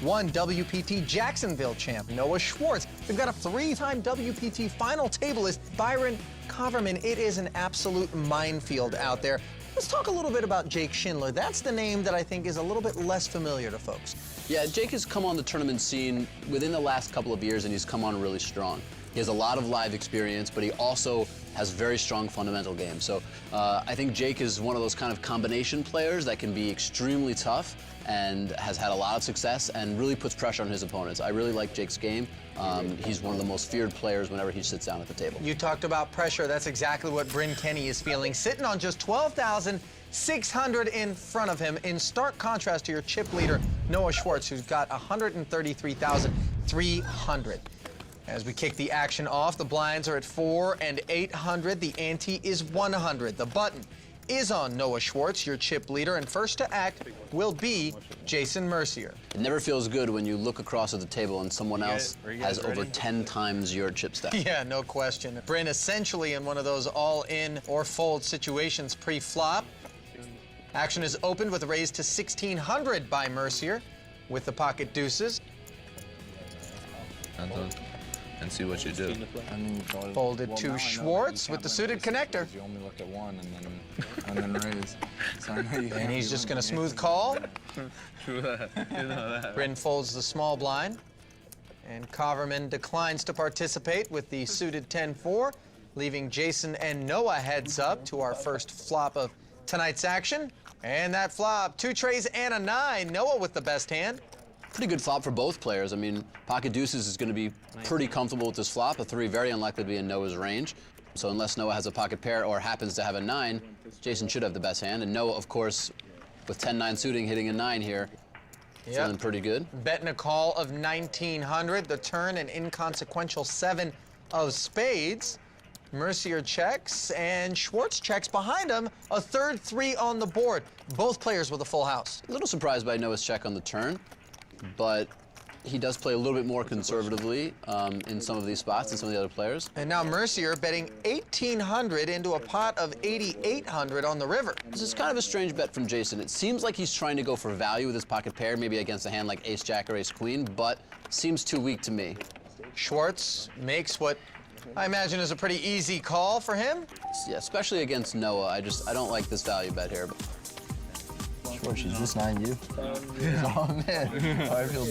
one WPT Jacksonville champ, Noah Schwartz. We've got a three-time WPT final tableist, Byron Coverman. It is an absolute minefield out there. Let's talk a little bit about Jake Schindler. That's the name that I think is a little bit less familiar to folks. Yeah, Jake has come on the tournament scene within the last couple of years, and he's come on really strong. He has a lot of live experience, but he also has very strong fundamental game. So I think Jake is one of those kind of combination players that can be extremely tough and has had a lot of success and really puts pressure on his opponents. I really like Jake's game. He's one of the most feared players whenever he sits down at the table. You talked about pressure. That's exactly what Bryn Kenny is feeling, sitting on just 12,600 in front of him, in stark contrast to your chip leader, Noah Schwartz, who's got 133,300. As we kick the action off, the blinds are at 400 and 800. The ante is 100. The button is on Noah Schwartz, your chip leader, and first to act will be Jason Mercier. It never feels good when you look across at the table and someone else has over 10 times your chip stack. Yeah, no question. Bryn essentially in one of those all-in or fold situations pre-flop. Action is opened with a raise to 1,600 by Mercier with the pocket deuces. And see what you do. Folded to Schwartz with the suited connector. You only look at one and then raise. So I know you And he's just going to smooth call. Bryn folds the small blind. And Coverman declines to participate with the suited 10-4, leaving Jason and Noah heads up to our first flop of tonight's action. And that flop, 2 trays and a 9. Noah with the best hand. Pretty good flop for both players. I mean, pocket deuces is going to be pretty comfortable with this flop. A 3 very unlikely to be in Noah's range. So unless Noah has a pocket pair or happens to have a 9, Jason should have the best hand. And Noah, of course, with 10-9 suiting, hitting a 9 here, feeling pretty good. Betting a call of 1,900. The turn, an inconsequential 7 of spades. Mercier checks, and Schwartz checks behind him. A third 3 on the board. Both players with a full house. A little surprised by Noah's check on the turn, but he does play a little bit more conservatively in some of these spots than some of the other players. And now Mercier betting 1,800 into a pot of 8,800 on the river. This is kind of a strange bet from Jason. It seems like he's trying to go for value with his pocket pair, maybe against a hand like ace-jack or ace-queen, but seems too weak to me. Schwartz makes what I imagine is a pretty easy call for him. Yeah, especially against Noah. I don't like this value bet here. Schwartz, is this 9 you? Oh, man. I feel bad.